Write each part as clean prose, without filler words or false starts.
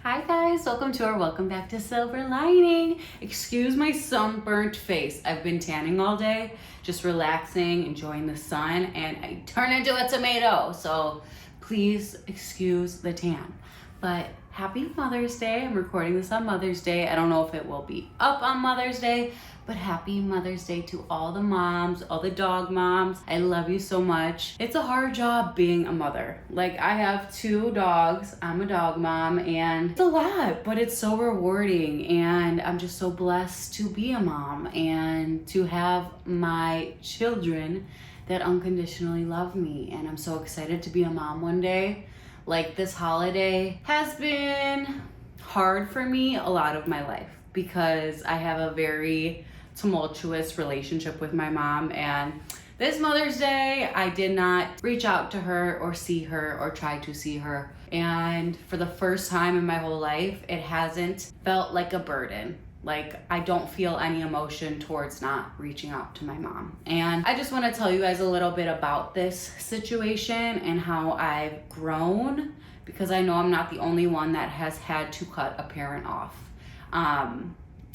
Hi guys, welcome back to Silver Lining. Excuse my sunburnt face. I've been tanning all day, just relaxing, enjoying the sun, and I turn into a tomato. So please excuse the tan. But happy Mother's Day. I'm recording this on Mother's Day. I don't know if it will be up on Mother's Day, but happy Mother's Day to all the moms, all the dog moms. I love you so much. It's a hard job being a mother. Like, I have 2 dogs. I'm a dog mom, and it's a lot, but it's so rewarding. And I'm just so blessed to be a mom and to have my children that unconditionally love me. And I'm so excited to be a mom one day. Like, this holiday has been hard for me a lot of my life because I have a very tumultuous relationship with my mom, and this Mother's Day I did not reach out to her or see her or try to see her, and for the first time in my whole life it hasn't felt like a burden. Like, I don't feel any emotion towards not reaching out to my mom. And I just want to tell you guys a little bit about this situation and how I've grown, because I know I'm not the only one that has had to cut a parent off.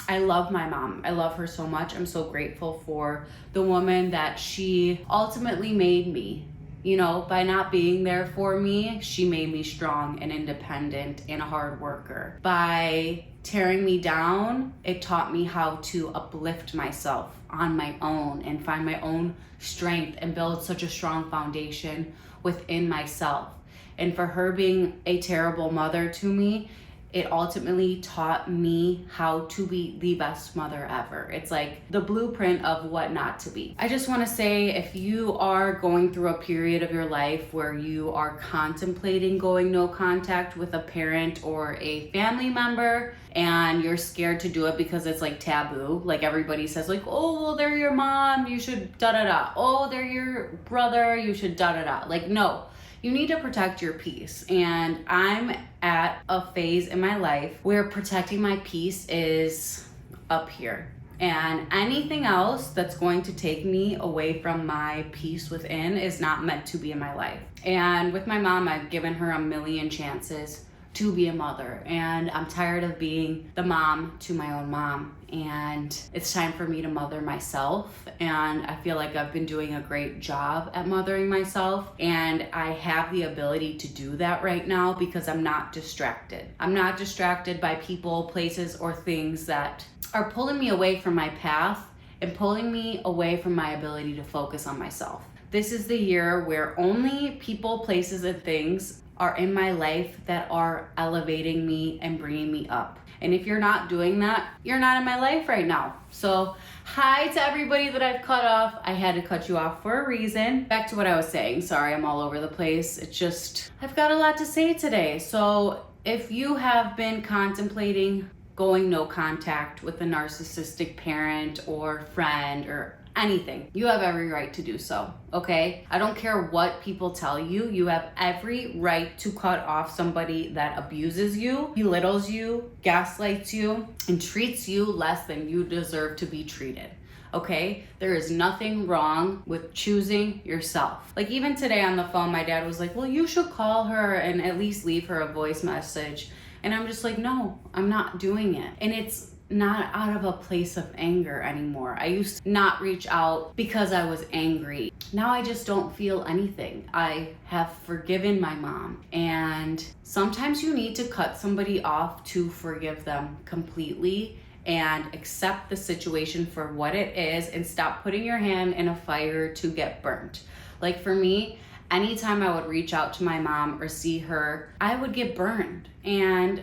I love my mom. I love her so much. I'm so grateful for the woman that she ultimately made me. You know, by not being there for me, she made me strong and independent and a hard worker. By tearing me down, it taught me how to uplift myself on my own and find my own strength and build such a strong foundation within myself. And for her being a terrible mother to me, it ultimately taught me how to be the best mother ever. It's like the blueprint of what not to be. I just want to say, if you are going through a period of your life where you are contemplating going no contact with a parent or a family member, and you're scared to do it because it's like taboo, like everybody says, like, oh, well, they're your mom, you should da-da-da. Oh, they're your brother, you should da-da-da. Like, no. You need to protect your peace. And I'm at a phase in my life where protecting my peace is up here. And anything else that's going to take me away from my peace within is not meant to be in my life. And with my mom, I've given her a million chances to be a mother, and I'm tired of being the mom to my own mom, and it's time for me to mother myself. And I feel like I've been doing a great job at mothering myself, and I have the ability to do that right now because I'm not distracted. I'm not distracted by people, places, or things that are pulling me away from my path and pulling me away from my ability to focus on myself. This is the year where only people, places, and things are in my life that are elevating me and bringing me up. And if you're not doing that, you're not in my life right now. So hi to everybody that I've cut off. I had to cut you off for a reason. Back to what I was saying. Sorry, I'm all over the place. It's just, I've got a lot to say today. So if you have been contemplating going no contact with a narcissistic parent or friend or anything, you have every right to do so, okay? I don't care what people tell you. You have every right to cut off somebody that abuses you, belittles you, gaslights you, and treats you less than you deserve to be treated. Okay? There is nothing wrong with choosing yourself. Like, even today on the phone, my dad was like, well, you should call her and at least leave her a voice message. And I'm just like, no, I'm not doing it. And it's not out of a place of anger anymore. I used to not reach out because I was angry. Now I just don't feel anything. I have forgiven my mom. And sometimes you need to cut somebody off to forgive them completely and accept the situation for what it is and stop putting your hand in a fire to get burnt. Like, for me, anytime I would reach out to my mom or see her, I would get burned and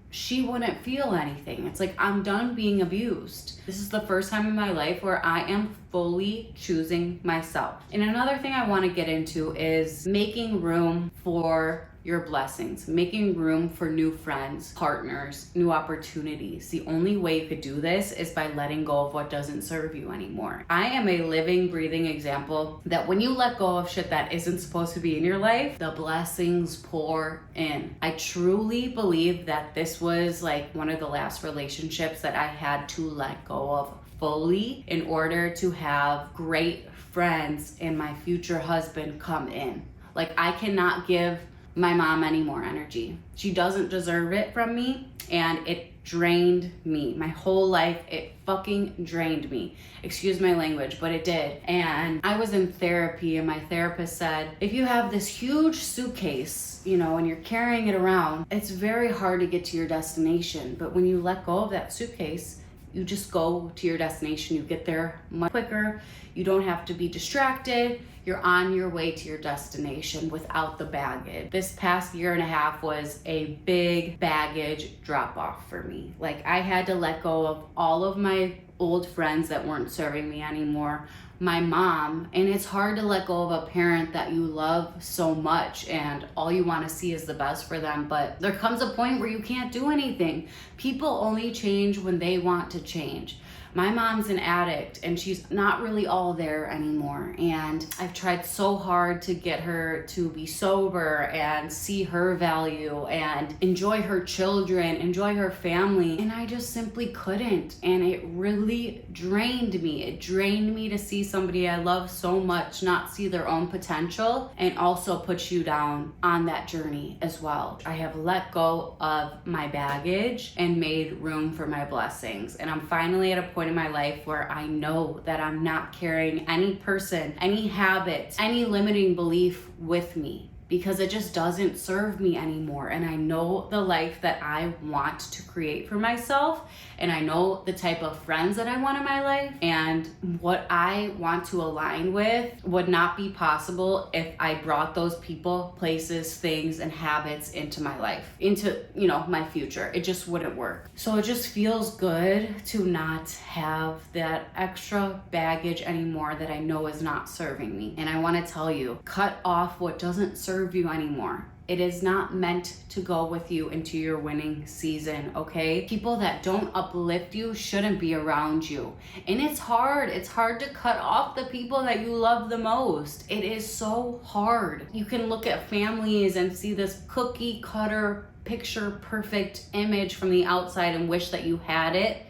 she wouldn't feel anything. It's like, I'm done being abused. This is the first time in my life where I am fully choosing myself. And another thing I want to get into is making room for your blessings, making room for new friends, partners, new opportunities. The only way you could do this is by letting go of what doesn't serve you anymore. I am a living, breathing example that when you let go of shit that isn't supposed to be in your life, the blessings pour in. I truly believe that this was like one of the last relationships that I had to let go of fully in order to have great friends and my future husband come in. Like, I cannot give my mom any more energy. She doesn't deserve it from me, and it drained me. My whole life, it fucking drained me. Excuse my language, but it did. And I was in therapy, and my therapist said, if you have this huge suitcase, and you're carrying it around, it's very hard to get to your destination. But when you let go of that suitcase, you just go to your destination. You get there much quicker. You don't have to be distracted. You're on your way to your destination without the baggage. This past year and a half was a big baggage drop off for me. Like, I had to let go of all of my old friends that weren't serving me anymore, my mom, and it's hard to let go of a parent that you love so much and all you want to see is the best for them. But there comes a point where you can't do anything. People only change when they want to change. My mom's an addict and she's not really all there anymore. And I've tried so hard to get her to be sober and see her value and enjoy her children, enjoy her family. And I just simply couldn't. And it really drained me. It drained me to see somebody I love so much not see their own potential and also put you down on that journey as well. I have let go of my baggage and made room for my blessings. And I'm finally at a point in my life where I know that I'm not carrying any person, any habit, any limiting belief with me, because it just doesn't serve me anymore. And I know the life that I want to create for myself, and I know the type of friends that I want in my life, and what I want to align with would not be possible if I brought those people, places, things, and habits into my life, into, my future. It just wouldn't work. So it just feels good to not have that extra baggage anymore that I know is not serving me. And I want to tell you, cut off what doesn't serve you anymore. It is not meant to go with you into your winning season, okay? People that don't uplift you shouldn't be around you. And it's hard. It's hard to cut off the people that you love the most. It is so hard. You can look at families and see this cookie cutter, picture perfect image from the outside and wish that you had it.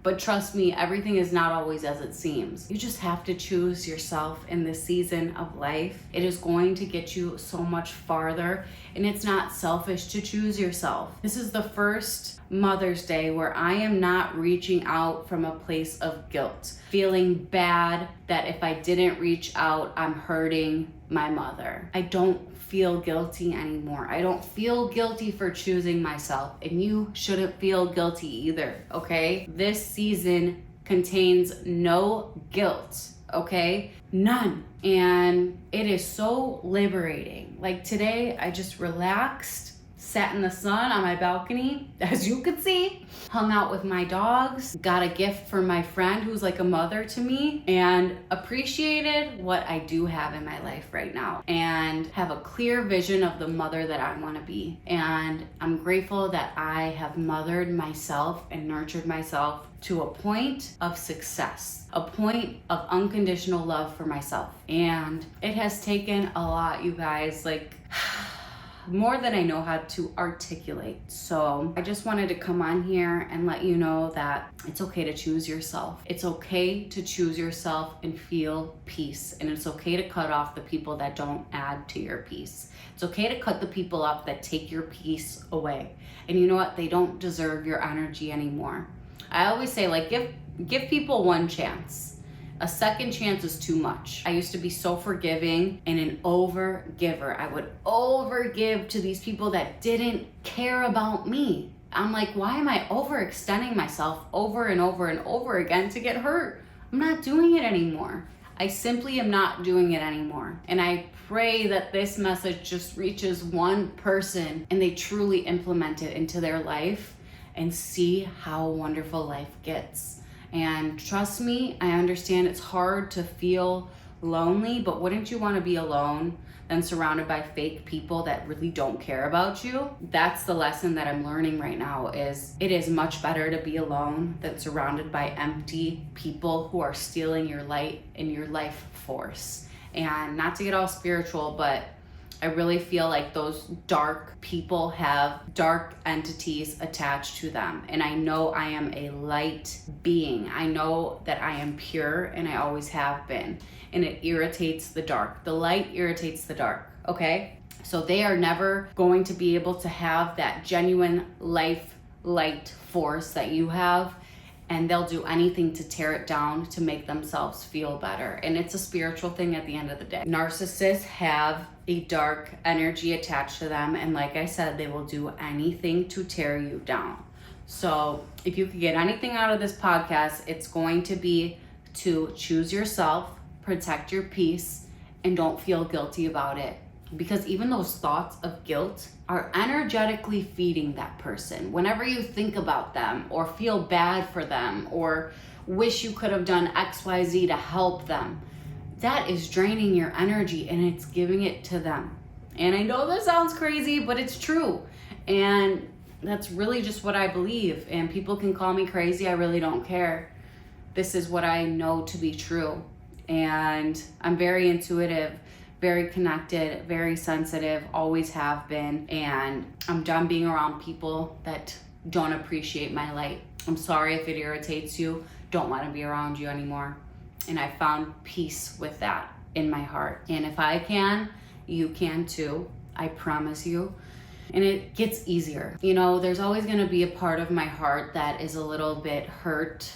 But trust me, everything is not always as it seems. You just have to choose yourself in this season of life. It is going to get you so much farther, and it's not selfish to choose yourself. This is the first Mother's Day where I am not reaching out from a place of guilt, feeling bad that if I didn't reach out, I'm hurting my mother. I don't feel guilty anymore. I don't feel guilty for choosing myself, and you shouldn't feel guilty either, okay? This season contains no guilt, okay? None. And it is so liberating. Like today, I just relaxed, sat in the sun on my balcony, as you could see, hung out with my dogs, got a gift from my friend who's like a mother to me, and appreciated what I do have in my life right now, and have a clear vision of the mother that I want to be. And I'm grateful that I have mothered myself and nurtured myself to a point of success, a point of unconditional love for myself. And it has taken a lot, you guys, more than I know how to articulate. So I just wanted to come on here and let you know that it's okay to choose yourself. It's okay to choose yourself and feel peace. And it's okay to cut off the people that don't add to your peace. It's okay to cut the people off that take your peace away. And you know what? They don't deserve your energy anymore. I always say, give people one chance. A second chance is too much. I used to be so forgiving and an over-giver. I would over-give to these people that didn't care about me. I'm like, why am I overextending myself over and over and over again to get hurt? I'm not doing it anymore. I simply am not doing it anymore. And I pray that this message just reaches one person and they truly implement it into their life and see how wonderful life gets. And trust me, I understand it's hard to feel lonely, but wouldn't you want to be alone than surrounded by fake people that really don't care about you? That's the lesson that I'm learning right now, is it is much better to be alone than surrounded by empty people who are stealing your light and your life force. And not to get all spiritual, but I really feel like those dark people have dark entities attached to them. And I know I am a light being. I know that I am pure, and I always have been. And it irritates the dark. The light irritates the dark, okay? So they are never going to be able to have that genuine life light force that you have, and they'll do anything to tear it down to make themselves feel better. And it's a spiritual thing at the end of the day. Narcissists have a dark energy attached to them, and like I said, they will do anything to tear you down. So if you could get anything out of this podcast, it's going to be to choose yourself, protect your peace, and don't feel guilty about it. Because even those thoughts of guilt are energetically feeding that person. Whenever you think about them or feel bad for them or wish you could have done XYZ to help them, that is draining your energy and it's giving it to them. And I know this sounds crazy, but it's true. And that's really just what I believe. And people can call me crazy, I really don't care. This is what I know to be true. And I'm very intuitive, very connected, very sensitive, always have been, and I'm done being around people that don't appreciate my light. I'm sorry if it irritates you, don't want to be around you anymore. And I found peace with that in my heart. And if I can, you can too, I promise you. And it gets easier. You know, there's always going to be a part of my heart that is a little bit hurt,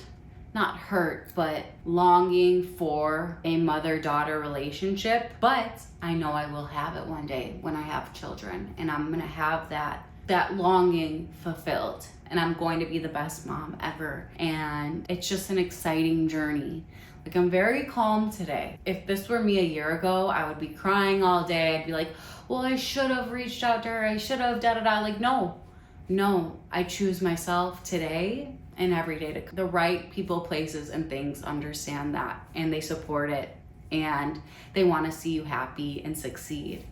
not hurt, but longing for a mother-daughter relationship. But I know I will have it one day when I have children, and I'm gonna have that longing fulfilled, and I'm going to be the best mom ever. And it's just an exciting journey. Like, I'm very calm today. If this were me a year ago, I would be crying all day. I'd be like, well, I should have reached out to her. I should have da-da-da. Like, no, I choose myself today and every day. The right people, places, and things understand that, and they support it, and they want to see you happy and succeed.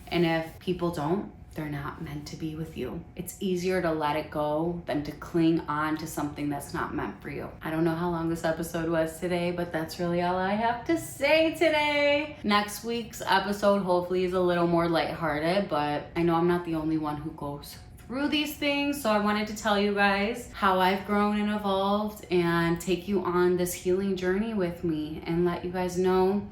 And if people don't, they're not meant to be with you. It's easier to let it go than to cling on to something that's not meant for you. I don't know how long this episode was today, but that's really all I have to say today. Next week's episode hopefully is a little more lighthearted, but I know I'm not the only one who goes through these things. So I wanted to tell you guys how I've grown and evolved and take you on this healing journey with me and let you guys know,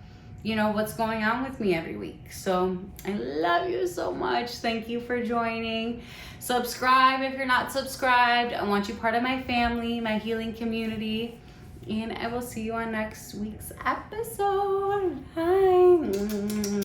you know, what's going on with me every week. So I love you so much. Thank you for joining. Subscribe if you're not subscribed. I want you part of my family, my healing community. And I will see you on next week's episode. Bye.